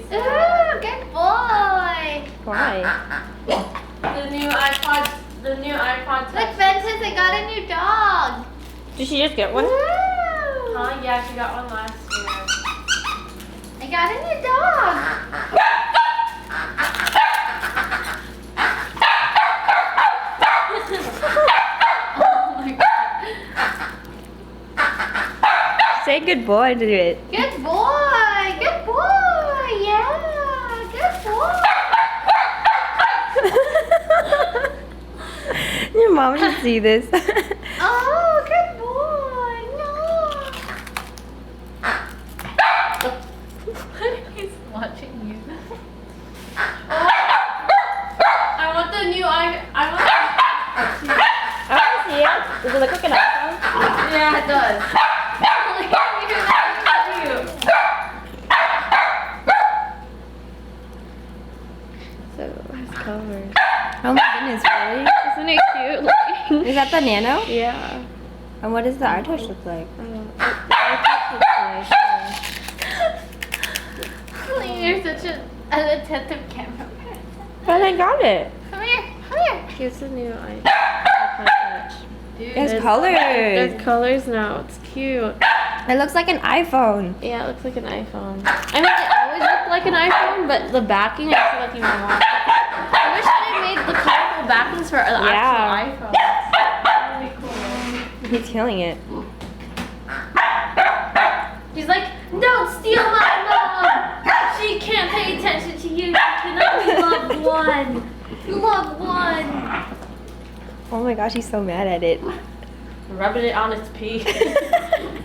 Ooh, good boy. Why? The new iPod Touch. Look, Ventus, I got a new dog. Did she just get one? Woo! Huh? Yeah, she got one last year. I got a new dog. Oh my God. Say good boy to it. Good boy. Good boy. Yeah. Good boy. Your mom should see this. Oh, good boy. No. He's watching you. I want the new I want to see it. Does it look like an iPhone? Yeah, it does. So it has colors. Oh my goodness, really? Isn't it cute looking? Is that the Nano? Yeah. And what does the iTouch look like? You're such an attentive camera person. Oh, they got it. Come here. Come here. Here's the new iPod Touch. Dude, It's colors. There's colors now. It's cute. It looks like an iPhone. Yeah, it looks like an iPhone. I mean, it always looked like an iPhone, but the backing, I feel like even more. I wish they made the colorful backings for the actual iPhone. Really cool. He's killing it. He's like, don't steal my love! She can't pay attention to you. She can only love one. Love one. Oh my gosh, he's so mad at it. Rubbing it on its pee.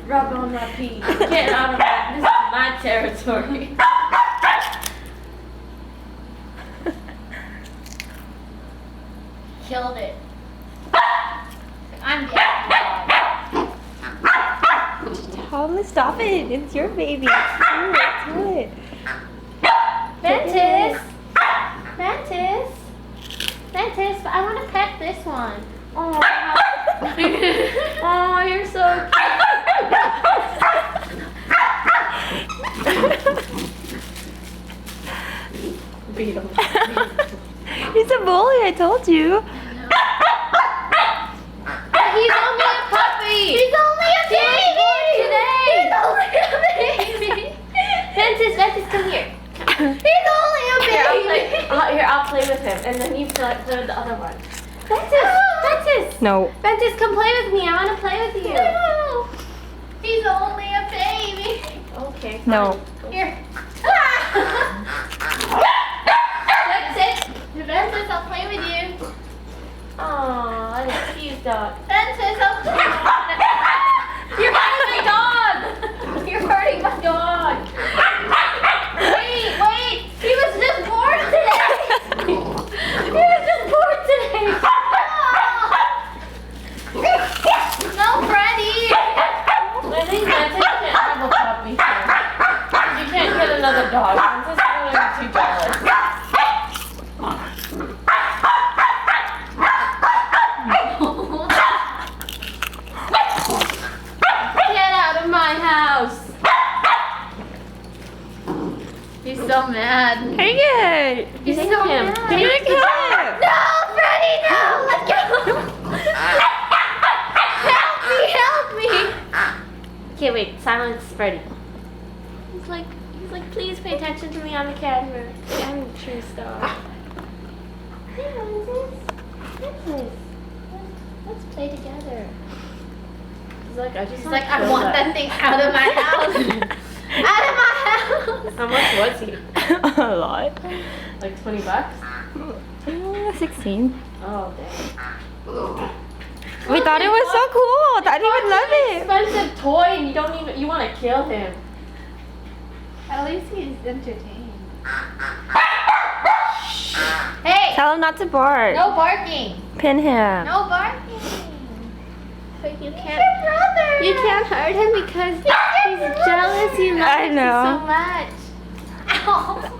Rub on my pee. Get out of that. This is my territory. Killed it. I'm the dog. Tell him to stop it. It's your baby. Do it. Do it. Ventus. Ventus. Ventus, I want to pet this one. Oh, oh, you're so cute. Beat him. He's a bully, I told you. He's only a puppy. He's only a baby. He's only a baby. Ventus, come here. He's only a baby. I'll play with him, and then you play with the other one. Ventus. No. Ventus, come play with me. I want to play with you. No. He's only a baby. Okay. No. Here. Sit. Ventus, I'll play with you. Aw, that's a cute dog. Ventus, I'll play with you. You're hurting my dog. You're hurting my dog. Wait. He was just born today. He was just born today. No, Freddy. I think Ventus can't have a puppy here. You can't get another dog. Ventus is going to be too jealous. Get out of my house. He's so mad. Take it. He's Take so him. mad. Take it. No, Freddy, no! Let go! Help me! Okay, wait. Silence Freddy. He's like, please pay attention to me on the camera. I'm a true star. Hey, Moses. Let's play together. He's like, He's like, I want that thing out of my house. Out of my house. How much was he? A lot. Like $20? 16. Oh, dang. We thought it was so cool. Thought he would love it. Expensive toy, and you want to kill him. At least he's entertained. Hey! Tell him not to bark. No barking. Pin him. No barking. But you He's can't. your brother. You can't hurt him because he's jealous. He loves I you know. so much. Ow.